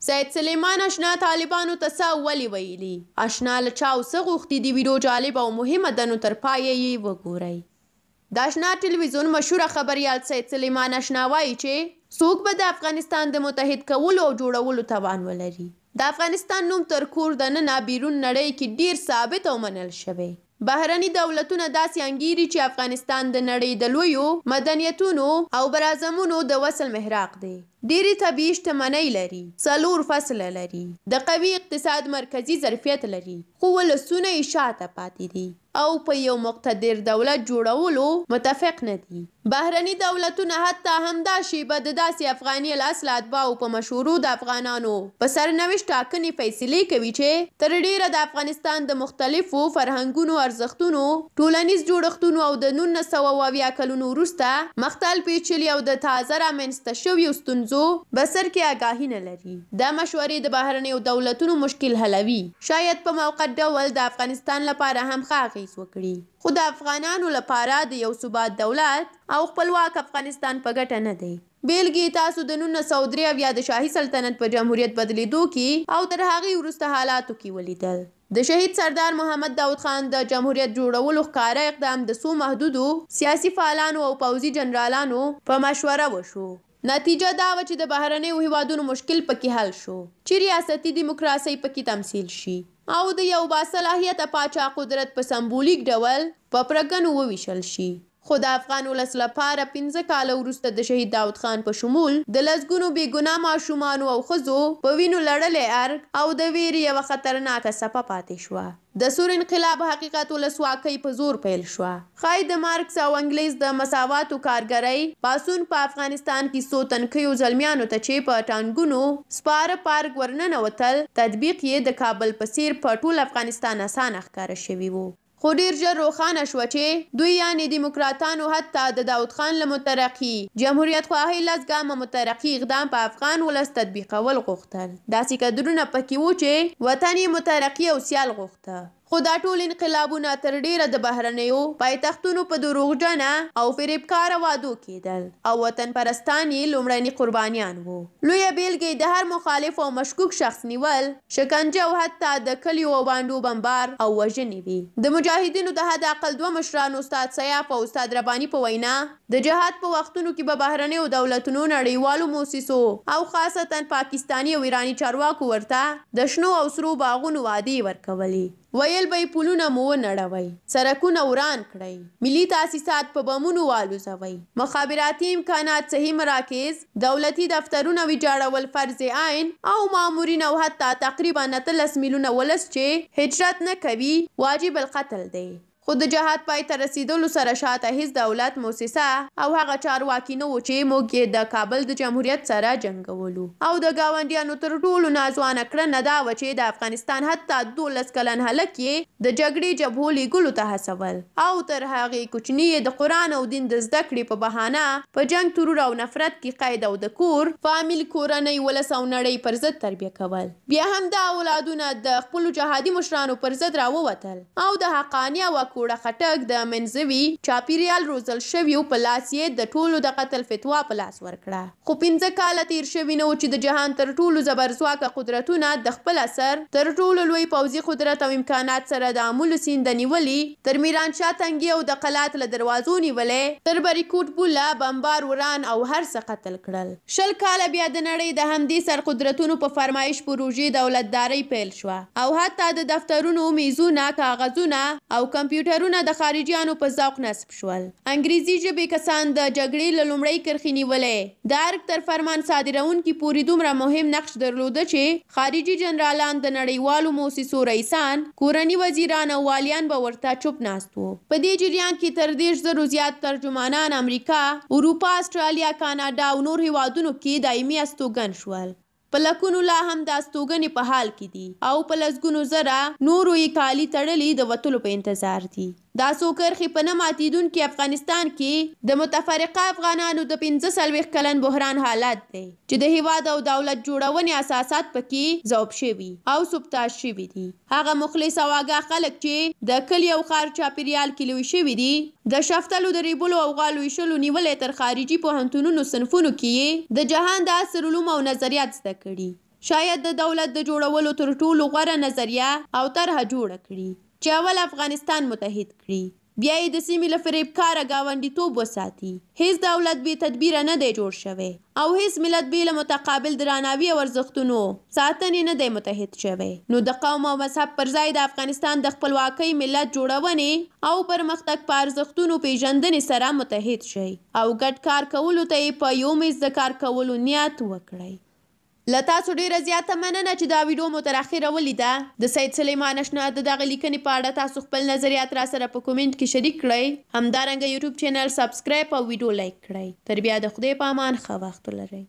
سید سلیمان اشنا طالبانو ته څه ولې ویلي؟ اشنا له چا او څه غوښتي دي؟ ویډیو جالب او مهمه ده، نو تر پایه یې وګورئ. د اشنا ټلویزیون مشهوره خبریال سید سلیمان اشنا وایي چې څوک به د افغانستان د متحد کولو او جوړولو توان ولري. د افغانستان نوم تر کور دننه بیرون نړۍ کې ډیر ثابت او منل شوی. بهرني دولتونه داسې انګیري چې افغانستان د نړۍ د لویو مدنیتونو او برازمونو د وصل محراق دی. ډېرې طبیعي شتمنۍ لري، 4 فصله لري، د قوي اقتصاد مرکزي ظرفیت لري، خو ولسونه یې شاته پاتې دي او په یو مقتدر دولت جوړولو متفق نه دي. بهرني دولتونه حتی همدا شیبه د داسې افغاني الاصل اتباعو په مشورو د افغانانو په سرنوشت ټاکنې فیصلې کوي چې تر ډیره د افغانستان د مختلفو فرهنګونو، ارزښتونو، ټولنیز جوړښتونو او د 1970 کلونو وروسته مختل پیچلي او د تازه رامنځته شویو ستونزو بسر کې آګاهي نه لري. دا مشورې د بهرنیو دولتونو مشکل حلوي، شاید په موقت ډول د افغانستان لپاره هم ښه اغېز وکړي، خو د افغانانو لپاره د یو ثبات دولت او خپلواک افغانستان په ګټه نه دی. بیلګې تاسو د 1993 د شاهي سلطنت په جمهوریت بدلیدو کې او تر هغې وروسته حالاتو کې ولیدل. د شهید سردار محمد داود خان د جمهوریت جوړولو ښکاره اقدام د څو محدودو سیاسي فعالانو او پوځي جنرالانو په مشوره وشو. نتیجه دا و چې د بهرنیو هیوادونو مشکل پکې حل شو، چې ریاستي دیموکراسۍ پکې تمثیل شي او د یو باصلاحیته پاچا قدرت په سمبولیک ډول په پرګنو وویشل شي. خو د افغان ولس لپاره 15 کاله وروسته د شهید داود خان په شمول د لسګونو بېګناه ماشومانو او ښځو په وینو لړلی ارګ او د ویرې یوه خطرناکه څپه پاتې شوه. د سور انقلاب حقیقت ولسواکۍ په زور پیل شوه. ښایي د مارکس او انګلیس د مساواتو کارګرۍ پاڅون په افغانستان کې څو تنکیو زلمیانو ته چې په ټانګونو سپاره پارک ورننوتل تطبیق یې د کابل په څیر په ټول افغانستان اسانه ښکاره شوي وو. خو ډیر ژر روښانه شوه چې دوی یعنې دیموکراتانو حتی د داود خان له مترقي جمهوریت خواهۍ 10 ګامه مترقي اقدام په افغان ولس تطبیقول غوښتل. داسې کدرونه پکې وو چې وطن یې مترقي او سیال غوښته. خو دا ټول انقلابونه تر ډیره د بهرنیو پایتختونو په دروغجنه او فریبکاره وعدو کېدل او وطن پرستان یې لومړني قربانیان وو. لویه بیلګه د هر مخالف او مشکوک شخص نیول، شکنجه او حتی د کلیو او بانډو بمبار او وژنې وي. د مجاهدینو د حد اقل 2 مشرانو استاد سیاف او استاد رباني په وینا د جهاد په وختونو کې به بهرنیو دولتونو، نړیوالو موسسو او خاصتا پاکستاني او ایراني چارواکو ورته د شنو او سرو باغونو وعدې ورکولې. ویل به یې پلونه مو ونړوئ، سړکونه وران کړئ، ملي تاسیسات په بمونو والوزوئ، مخابراتي امکانات، صحي مراکز، دولتي دفترونه ویجاړول فرض عین او مامورین او حتی تقریبا 19 میلیونه ولس چې هجرت نه کوي واجب القتل دی. خو د جهاد پای ته رسیدلو سره شاته هیڅ دولت، موسسه او هغه چارواکي نه و چې موږ یې د کابل د جمهوریت سره جنګولو. او د ګاونډیانو تر ټولو نازوانه کړنه دا وه چې د افغانستان حتی 12 کلن هلک یې د جګړې جبهو لیږلو ته هڅول او تر هغې کوچني یې د قرآن او دین د زده کړې په بهانه په جنګ، ترور او نفرت کې قید او د کور، فامیل، کورنۍ، ولس او نړۍ پر ضد تربیه کول. بیا هم دا اولادونه د خپلو جهادي مشرانو پر ضد راووتل او د حقانیه او کوړه خټک د منځوي چاپیریال روزل شویو په لاس یې د ټولو د قتل فتوا په لاس ورکړه. خو 15 کاله تیر شوي نه و چې د جهان تر ټولو زبرځواکه قدرتونه د خپل اثر، تر ټولو لوی پوځي قدرت او امکانات سره د امولو سیند نیولي، تر میرانشاه تنګي او د قلات له دروازو نیولې، تر بریکوټ بوله، بمبار، وران او هر څه قتل کړل. 20 کاله بیا د نړۍ د همدې سر قدرتونو په فرمایش پروژې دولتدارۍ پیل شوه او حتی د دفترونو میزونه، کاغذونه او کمپیوټرونه د خارجیانو په ذوق نصب شول. انګریزي ژبې کسان د جګړې له لومړۍ کرښې نیولې. د ارګ تر فرمان صادرونکي پورې دومره مهم نقش درلوده چې خارجي جنرالان، د نړیوالو موسسو رئیسان، کورني وزیران او والیان به ورته چوپ ناست وو. په دې جریان کې تر 10,000 زیات ترجمانان امریکا، اروپا، استرالیا، کاناډا او نور هیوادونو کې دایمي استوګن شول. په لکونو لا هم د استوګنې په حال کې دي او په لسګونو زره نورو یې کالي تړلي د وتلو په انتظار دي. دا څو کرښې په نه ماتېدونکي افغانستان کې د متفرقه افغانانو د 45 کلن بحران حالت دی چې د هیواد او دولت جوړونې اساسات پکې ذوب شوي او سبتاژ شوي دي. هغه مخلص او آګاه خلک چې د کلي او ښار چاپیریال کې لوی شوي دي، د شفتلو، د ریبلو او غالو ایشلو نیولې تر خارجي پوهنتونونو صنفونو کې د جهان د عصر علوم او نظریات زده کړي. شاید د دولت د جوړولو تر ټولو غوره نظریه او طرحه جوړه کړي چې اول افغانستان متحد کړي، بیا یې د سیمې له فریبکاره ګاونډیتوب وساتي. هیڅ دولت بې تدبیره نه دی جوړ شوی او هیڅ ملت بې له متقابل درناوي او ارزښتونو ساتنې نه دی متحد شوی. نو د قوم او مذهب پر ځای د افغانستان د خپلواکۍ ملت جوړونې او پرمختګ په ارزښتونو پیژندنې سره متحد شئ او ګډ کار کولو ته یې په یو میز د کار کولو نیت وکړئ. له تاسو ډیره زیاته مننه چې دا ویډیو مو تر اخره ولیده. د سید سلیمان اشنا د دغه لیکنې په اړه تاسو خپل نظریات را سره په کومنټ کې شریک کړئ. همدارنګه یوټیوب چینل سبسکرایب او ویډیو لایک کړئ. تر بیا د خدای په امان ښه وخت ولرئ.